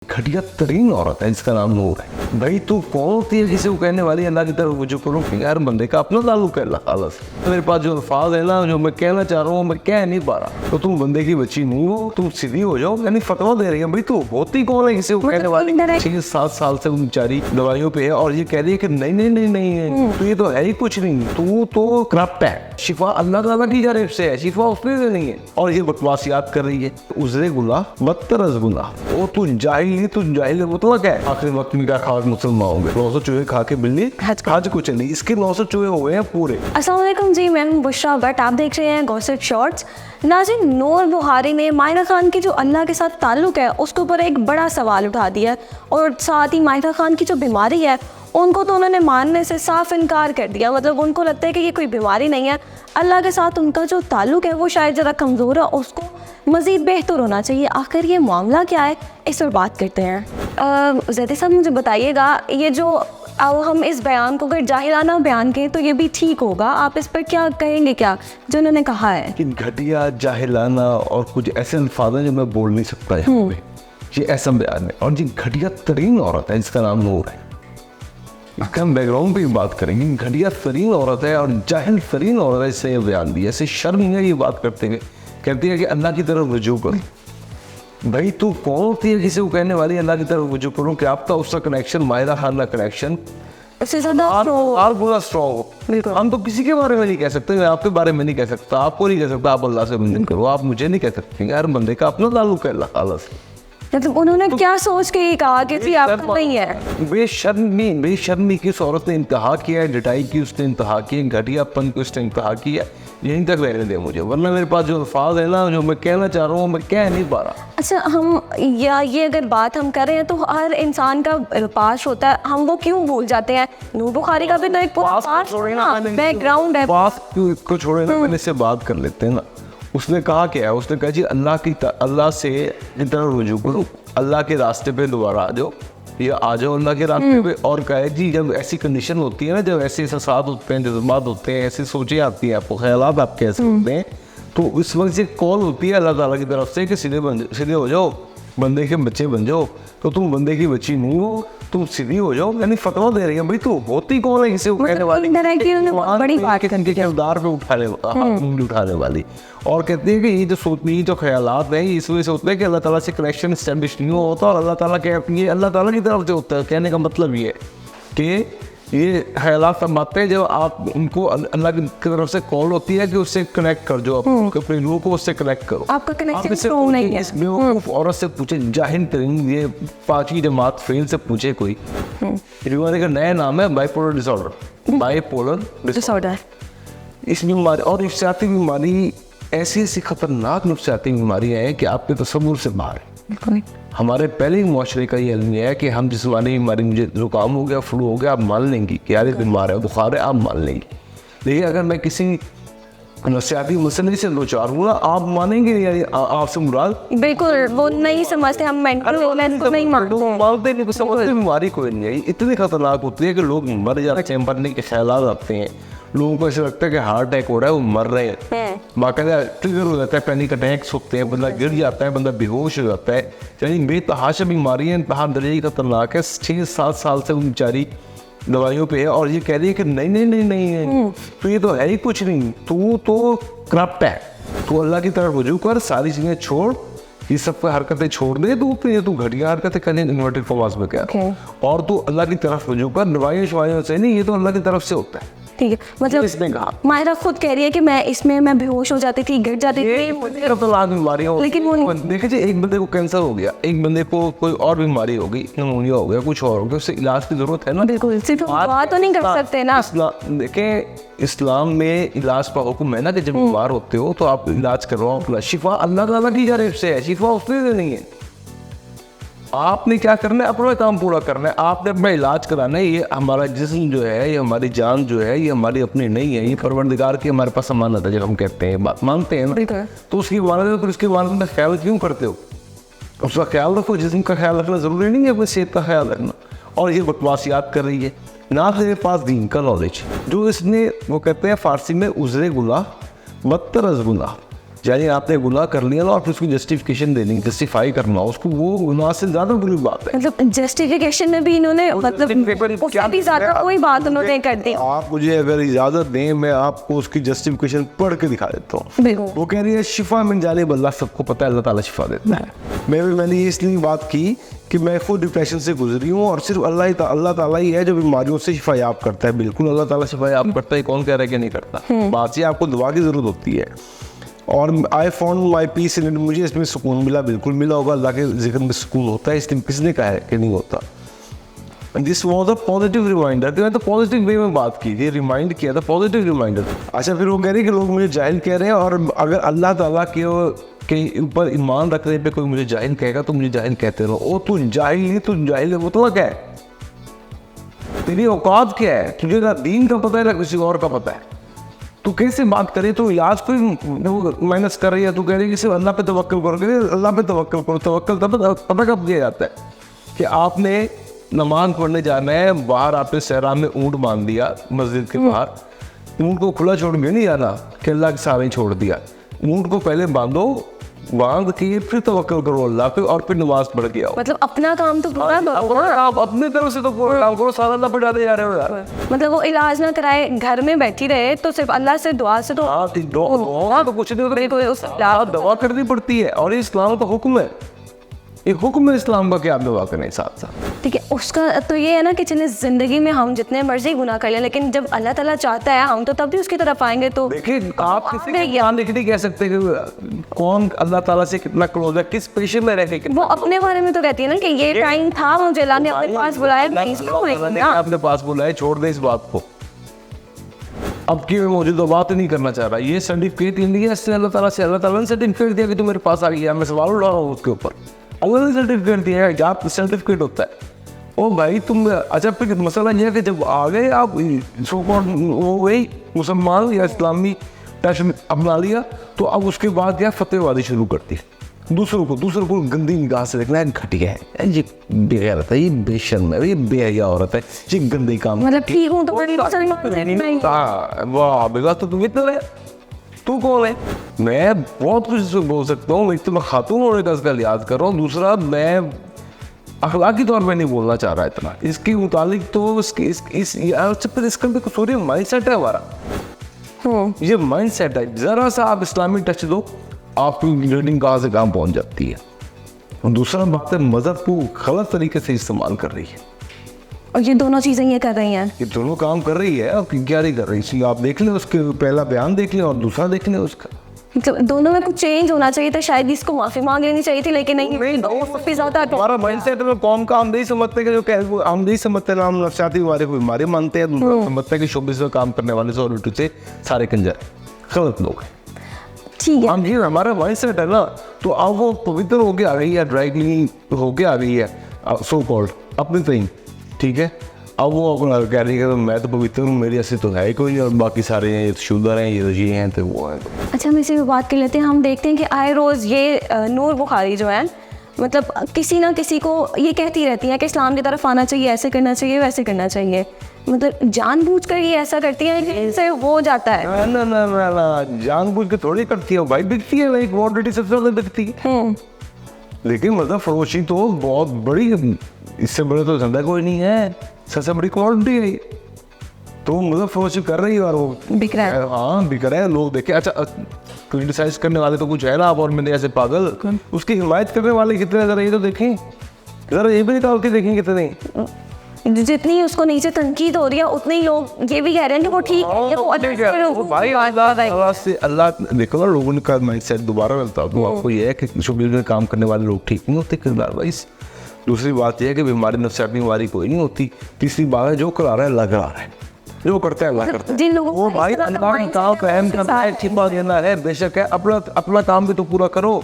घटिया तरीन औरत है जिसका नाम नूर है। भाई तू कौन होती है किसी को कहने वाली अल्लाह की तरफ रुजू करो? यार बंदे का अपना ताल्लुक है अल्लाह ताला से। तो मेरे पास जो अल्फाज है ना जो मैं कहना चाह रहा हूँ मैं कह नहीं पा रहा। तो तुम बंदे की बच्ची नहीं हो, तुम सीधी हो जाओ। यानी फतवा दे रही है भाई तू होती कौन है किसी को कहने वाली? 6-7 साल से बेचारी दवाइयों पे है और ये कह रही है कि नहीं नहीं नहीं नहीं है तो ये तो है ही कुछ नहीं, तू तो करप्ट है। शिफा अल्लाह ताला की जानिब से है, शिफा उसने से नहीं है। और ये बकवासियात कर रही है। उजरे गुनाह बदतर गुनाह। ओ तू जाहिल नहीं, तू जाहिल मतलब क्या है? आखिरी वक्त में क्या खाक मुसलमान हो गए? 900 चूहे खा के बिल्ली आज कुछ नहीं, इसके 900 चूहे हो गए हैं पूरे। अस्सलाम वालेकुम जी, मैं हूं बुशरा भट्ट, आप देख रहे हैं गॉसिप शॉर्ट्स। नाज़रीन, नूर बुहारी ने माहिरा खान की जो अल्लाह के साथ ताल्लुक़ है उसके ऊपर एक बड़ा सवाल उठा दिया और साथ ही माहिरा खान की जो बीमारी है उनको तो उन्होंने मानने से साफ इनकार कर दिया। मतलब उनको लगता है कि ये कोई बीमारी नहीं है, अल्लाह के साथ उनका जो ताल्लुक़ है वो शायद ज़रा कमज़ोर है, उसको मज़ीद बेहतर होना चाहिए। आखिर ये मामला क्या है, इस पर बात करते हैं। ज़ैदी साहब मुझे बताइएगा, ये जो अब हम इस बयान को अगर जाहिराना बयान करें तो ये भी ठीक होगा, आप इस पर क्या कहेंगे? क्या जो उन्होंने कहा है कि घटिया जाहिलाना और कुछ ऐसे अल्फाज हैं जो मैं बोल नहीं सकता यहाँ पे, ये ऐसा बयान है। और ये घटिया तरीन औरत है जिसका नाम नूर है। इसका हम बैकग्राउंड पे बात करेंगे। घटिया तरीन औरत है और जाहिल तरीन औरत है, इससे ये बयान दिया। ऐसे शर्म है ये बात करते हुए, कहती है कि अल्लाह की तरफ रुजू करो। भाई तू कौन होती है किसी को कहने वाली अल्लाह की तरफ रुजू करो? कि आपका उसका कनेक्शन माहिरा खान का कनेक्शन उससे ज़्यादा पूरा स्ट्रॉन्ग हो। हम तो किसी के बारे में नहीं कह सकते, मैं आपके बारे में नहीं कह सकता, आपको नहीं कह सकता आप अल्लाह से बंदे करो, आप मुझे नहीं कह सकते। यार बंदे का अपना ताल्लुक है अल्लाह ताला से। मतलब उन्होंने क्या सोच के ये कहा कि जी आपका नहीं है? बेशर्मी की उस औरत ने इंतहा किया है, डटाई की उसने इंतहा की है, घटियापन की उसने इंतहा किया है। यहीं तक रहने दे मुझे, वरना मेरे पास जो अल्फाज है ना जो मैं कहना चाह रहा हूँ मैं कह नहीं पा रहा। अच्छा, हम या ये अगर बात हम कर रहे हैं तो हर इंसान का पास होता है, हम वो क्यों भूल जाते हैं? नूर बुखारी का भी तो एक बैकग्राउंड है। पास क्यों इसको छोड़े ना, मैंने इससे बात कर लेते हैं ना। उसने कहा क्या है? उसने कहा जी अल्लाह से इतना रुजू करो, अल्लाह के रास्ते पे दोबारा आ जाओ, या आ जाओ अल्लाह के रास्ते पे। और कहे जी जब ऐसी कंडीशन होती है ना, जब ऐसे एहसास होते हैं, जज्बात होते हैं, ऐसी सोचें आती हैं, आपको ख्यालात आपके ऐसे होते हैं, तो इस वक्त से कॉल होती है अल्लाह ताला की तरफ से कि सीधे हो जाओ, बंदे के बच्चे बन जाओ। तो तुम बंदे की बच्ची नहीं हो, तुम सीधी हो जाओ। यानी फतवा दे रही है भाई तू होती कौन है किसी को कहने वाली? बड़ी बात के किरदार पे उठाने वाली। और कहती है कि ये जो सोचनी जो ख्यालात हैं इस वजह से होते हैं कि अल्लाह ताला से कनेक्शन इस्टेब्लिश नहीं होता और अल्लाह ताला के अल्लाह ताला की तरफ से होता है। कहने का मतलब ये है कि ये ख्यालात तब आते हैं जब आप उनको अल्लाह की तरफ से कॉल होती है कि उससे कनेक्ट कर जो अपने लोगों को उससे कनेक्ट करो। आपका कनेक्शन स्ट्रॉन्ग नहीं है। बेवकूफ औरत से पूछे, जाहिल तरीन ये 5वीं जमात फेल से पूछे कोई, बीमारी का नया नाम है बाइपोलर डिसऑर्डर। बाइपोलर डिसऑर्डर इस बीमारी और नफ्सियाती बीमारी ऐसी खतरनाक नफ्सियाती बीमारियाँ हैं कि आपके तसव्वुर से बाहर है। हमारे पहले ही मुआशरे का ये अलमिया है कि हम जिस्मानी बीमारी, मुझे जुकाम हो गया, फ्लू हो गया, आप मान लेंगी कि यार बीमार है, बुखार है, आप मान लेंगी। लेकिन अगर मैं किसी नफ्सियाती मसले से दो चार हूँ ना, आप मानेंगे यार आपसे मुराद? बिल्कुल वो नहीं समझते, हम मेंटल इलनेस को नहीं मानते नहीं, समझते बीमारी कोई नहीं है। इतनी खतरनाक होती है कि लोग मर जाते हैं, मरने के ख्यालात आते हैं, लोगों को ऐसा लगता है कि हार्ट अटैक हो रहा है, वो मर रहे हैं, बाकायदा ट्रिगर हो जाता है, पैनिक अटैक्स होते हैं, बंदा गिर जाता है, बंदा बेहोश हो जाता है। यानी बेतहाशा बीमारी है, इंतहा दर्जे की खतरनाक है। 6-7 साल से वो बेचारी दवाइयों पे है और ये कह रही है कि नहीं नहीं नहीं नहीं है तो ये तो है ही कुछ नहीं, तू तो करप्ट है, तू अल्लाह की तरफ रुजू कर, सारी चीज़ें छोड़, ये सब हरकतें छोड़ दे, तू घटिया हरकतें करने इन्वर्टेड कॉमास में क्या और तू अल्लाह की तरफ रुजू कर। दवाइयों शवाइयों से नहीं, ये तो अल्लाह की तरफ से होता है। ठीक है, मतलब इसने कहा माहिरा खुद कह रही है कि मैं बेहोश हो जाती थी, गिर जाती थी, लेकिन वो देखिए एक बंदे को कैंसर हो गया, एक बंदे को कोई और बीमारी हो गई, निमोनिया हो गया, कुछ और हो गया, उससे इलाज की जरूरत है ना। बिल्कुल, सिर्फ दुआ तो नहीं कर सकते ना। देखें इस्लाम में इलाज का हुक्म है ना कि जब बीमार होते हो तो आप इलाज करवाओ। शिफा अल्लाह ताला की जानिब से है, शिफा उसने से नहीं है। आपने क्या करना है? अपना काम पूरा करना है, आपने अपना इलाज कराना है। ये हमारा जिस्म जो है, ये हमारी जान जो है, ये हमारी अपनी नहीं है, ये परवरदिगार की हमारे पास अमानत है। जब हम कहते हैं बात मानते हैं ना, तो उसकी अमानत है, तो उसकी अमानत में ख्याल क्यों करते हो? उसका ख्याल रखो, जिस्म का ख्याल रखना ज़रूरी नहीं है अपनी सेहत का ख्याल रखना। और ये बकवासियात कर रही है ना, मेरे पास दीन का नॉलेज जो इसने वो कहते हैं फ़ारसी में उजरे गुनाह बदतर गुनाह। यानी आपने गुनाह कर लिया ना और फिर उसकी जस्टिफिकेशन देनी, जस्टिफाई करना उसको, वो गुनाह से ज़्यादा बुरी बात है। मतलब जस्टिफिकेशन में भी इन्होंने मतलब उससे भी ज़्यादा कोई बात उन्होंने कर दी। आप मुझे अगर इजाज़त दें मैं आपको उसकी जस्टिफिकेशन पढ़ के दिखा देता हूँ। बिल्कुल। वो कह रही है शिफा मिन जानिब अल्लाह, सबको पता है अल्लाह ताला शिफा देता है। मैंने ये इसलिए बात की कि मैं खुद डिप्रेशन से गुजरी हूँ और सिर्फ अल्लाह ताला ही है जो बीमारियों से शिफा याब करता है। बिल्कुल अल्लाह ताला शिफा याब करता है, कौन कह रहा है कि नहीं करता। बात ये आपको दुआ की ज़रूरत होती है। और I found my peace in it, मुझे इसमें सुकून मिला, बिल्कुल मिला होगा। अल्लाह के जिक्र में सुकून होता है, इसलिए किसने कहा है कि नहीं होता। This was a positive reminder. तो मैं तो पॉजिटिव वे में बात की थी, रिमाइंड किया था, पॉजिटिव रिमाइंडर। अच्छा फिर वो कह रहे हैं कि लोग मुझे जाहिल कह रहे हैं, और अगर अल्लाह ताला के ऊपर ईमान रखने पे कोई मुझे जाहिल कहेगा तो मुझे जाहिल कहते रहो। ओ तू जाहिल नहीं, तू जाहिल है, वो तो क्या है, तेरी औकात क्या है, तुझे ना दीन का पता है ना किसी और का पता है, तू कैसे बात करे। तो आज कोई माइनस कर रही है, तू कह रही है कि सिर्फ अल्लाह पे तवक्कल करो। अल्लाह पे तवक्कल करो, तवक्कल तब पता कब दिया जाता है कि आपने नमाज पढ़ने जाना है, बाहर आपने सहरा में ऊँट बांध दिया मस्जिद के बाहर, ऊँट को खुला छोड़ के नहीं जाना कि अल्लाह के सामने छोड़ दिया। ऊँट को पहले बांधो, बांध के फिर तवक्कल करो अल्लाह पे, और फिर नमाज पढ़ के आओ। मतलब अपना काम तो पूरा करो, आप अपने तरफ से तो पूरा काम करो, सारा अल्लाह पे डाले जा रहे हो यार। मतलब वो इलाज ना कराए, घर में बैठी रहे तो सिर्फ अल्लाह से दुआ से तो हाँ तो कुछ नहीं होता, दवा करनी पड़ती है, और ये इस्लाम का हुक्म है। एक हुक्म है इस्लाम का कि आप दवा करें साथ साथ। ठीक है, उसका तो ये है ना कि चलिए ज़िंदगी में हम जितने मर्जी गुनाह कर लें, लेकिन जब अल्लाह ताला चाहता है हम तो तब भी उसकी तरफ आएंगे। तो देखिए आप किसी के ज्ञान नहीं कह सकते कि कौन अल्लाह ताला से कितना क्लोज है, किस पेशे में रह के। वो अपने बारे में तो कहती है ना कि ये टाइम था, मुझे अल्लाह ने अपने पास बुलाया, अपने पास बुलाया, छोड़ दे इस बात को। अब की मैं मौजूदा बात नहीं करना चाह रहा। ये सर्टिफिकेट इंडिया से अल्लाह ताला से, अल्लाह ताला ने सर्टिफिकेट दिया कि तू मेरे पास आ गया, मैं सवाल उठा रहा हूँ उसके ऊपर। अल्लाह ने सर्टिफिकेट दिया है, क्या सर्टिफिकेट होता है। ओ भाई तुम, अच्छा फिर मसला यह है कि जब आ गए आप वो गई मुसलमान या इस्लामी टच अपना लिया, तो अब उसके बाद क्या फतेहबाजी शुरू करती है, दूसरों को गंदी निगाह से देखना है, घटिया है, ये बेगैरत है, ये बेशर्म है, ये बेहया औरत है, ये गंदे काम। मतलब ठीक हूँ तो वाह बेगा, तो तुम इतना है, तू कौन है। मैं बहुत कुछ बोल सकता हूँ, एक तो मैं खातून होने का इसका लिहाज कर रहा हूँ, दूसरा मैं अखलाकी तौर पे नहीं बोलना चाह रहा इतना इसके मुतालिक। तो इसका भी कसूर माइंड सेट है हमारा, ये माइंड सेट है। ज़रा सा आप इस्लामी टच दो, आपकी रीडिंग कहाँ से कहाँ पहुँच जाती है। और दूसरा बात है, मज़हब को गलत तरीके से इस्तेमाल कर रही है, और ये दोनों चीज़ें ये कर रही हैं, ये दोनों काम कर रही है। अब क्या नहीं कर रही, इसलिए आप देख लें, उसके पहला बयान देख लें और दूसरा देख लें उसका। मतलब दोनों में कुछ चेंज होना चाहिए था, शायद इसको माफ़ी मांग लेनी चाहिए थी, लेकिन नहीं ज़्यादा हमारा माइंडसेट में कौम का हम नहीं समझते कि जो हम नहीं समझते ना, हम नफसियाती बीमारी को बीमारी मानते हैं, दूसरा समझते हैं कि शोबिस में काम करने वाले सॉलिट्यूड से सारे कंजर गलत लोग हैं। ठीक है, हम ये हमारा माइंडसेट है ना, तो अब वो पवित्र होके आ गई है, ड्राई क्लीनिंग होके आ गई है सो कॉल्ड अपने तरीन, ठीक है। अब वो अपना कह रही है कि मैं तो पवित्र हूँ, मेरी ऐसी तो है ही कोई नहीं, और बाकी सारे ये शुद्र हैं, ये हैं, तो वो हैं। अच्छा हम इसी पे बात कर लेते हैं। हम देखते हैं कि आए रोज़ ये नूर बुखारी जो है, मतलब किसी ना किसी को ये कहती रहती है कि इस्लाम की तरफ आना चाहिए, ऐसे करना चाहिए, वैसे करना चाहिए। मतलब जानबूझकर ये ऐसा करती है कि इससे हो जाता है। ना जानबूझ के थोड़ी करती है भाई, बिकती है लाइक क्वांटिटी सबसे ज़्यादा बिकती है। लेकिन मतलब फरोशी तो बहुत बड़ी, इससे बड़ा तो धंधा कोई नहीं है, सबसे बड़ी क्वांटिटी है ये। तो मतलब फरोशी कर रही है और वो बिक रहा है। हाँ बिक रहा है, लोग देखे। अच्छा क्रिटिसाइज करने वाले तो कुछ है ना, आप और मैंने ऐसे पागल, उसकी हिमायत करने वाले कितने, ज़रा ये तो देखें, ज़रा ये भी निकाल के देखें कितने। जितनी उसको नीचे तनकीद हो रही है, उतने ही लोग ये भी कह रहे हैं कि वो ठीक है, वो भाई अल्लाह से, अल्लाह देखो ना, लोगों का माइंडसेट दोबारा मिलता है। तो आपको ये है कि शोबिस में काम करने वाले लोग ठीक नहीं होते किरदार वाइज। दूसरी बात यह है कि बीमारी नफसियाती बीमारी कोई नहीं होती। तीसरी बात है, जो करा रहा है लग रहा है, जो करता है अल्लाह करता है। जिन लोगों वो भाई अल्लाह का काम कायम करना है, छिपा देना है, बेशक है, अपना काम भी तो पूरा करो।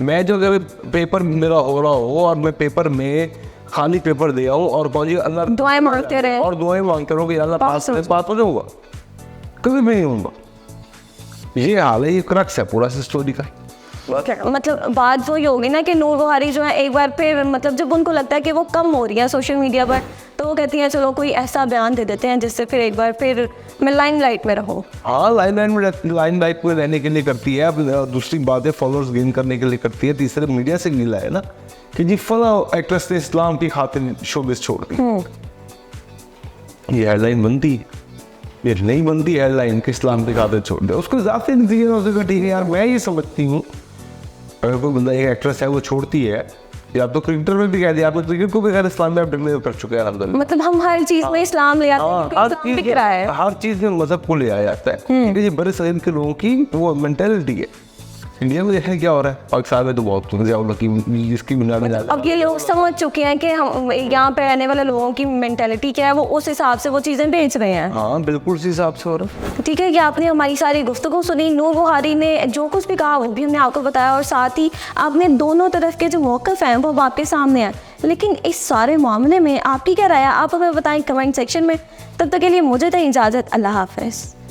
मैं जो जब पेपर मेरा हो रहा हो और मैं पेपर में खाली पेपर दे आऊँ और कौन अल्लाह दुआएं मांगते रहे और दुआएं मांगते रहो कि अल्लाह पास हो जाऊँगा, कभी भी नहीं होऊंगा। ये हाल है, ये क्रक्स है पूरा स्टोरी का। मतलब बात वही होगी ना कि नूर बुहारी जो है एक बार फिर मतलब जब उनको लगता है कि वो कम हो रही है सोशल मीडिया पर, तो वो कहती हैं चलो कोई ऐसा बयान दे देते हैं जिससे फिर एक बार फिर मैं लाइमलाइट में रहूँ। हाँ, लाइमलाइट में रहने के लिए करती है। अब दूसरी बात है फॉलोअर्स गेन करने के लिए करती है। तीसरे मीडिया से मिला है ना कि जी फला एक्ट्रेस ने इस्लाम की खातिर शोबिस छोड़ दी। ये हेडलाइन बनती है, ये नहीं बनती हेडलाइन कि इस्लाम की खातिर छोड़ दे। उसको ज़ाती नतीजे ठीक है यार। मैं ये समझती हूँ अगर कोई बंदा एक एक्ट्रेस है वो छोड़ती है, या तो क्रिकेटर में भी कह दिया, आप क्रिकेट को भी खैर इस्लाम में डिक्लेयर कर चुके हैं अलहमदुलिल्लाह। मतलब हम हर चीज़ में इस्लाम ले आते हैं, हर इस्लाम दिख रहा है। हर चीज़ में मजहब को ले आया जाता है क्योंकि ये बड़े सदन के लोगों की वो मेंटेलिटी है। इंडिया में देखें क्या हो रहा है, पाकिस्तान में तो बहुत जिसकी बुनियाद में अब ये लोग समझ चुके हैं कि हम यहाँ पे रहने वाले लोगों की मेंटेलिटी क्या है, वो उस हिसाब से वो चीज़ें बेच रहे हैं। हाँ बिल्कुल उसी हिसाब से हो रहा है। ठीक है कि आपने हमारी सारी गुफ्तगू सुनी, नूर बुहारी ने जो कुछ भी कहा वो भी हमने आपको बताया, और साथ ही आपने दोनों तरफ के जो मौक़िफ़ हैं वो आपके सामने हैं। लेकिन इस सारे मामले में आपकी क्या राय है, आप हमें बताएं कमेंट सेक्शन में। तब तक के लिए मुझे दें इजाज़त, अल्लाह हाफ़िज़।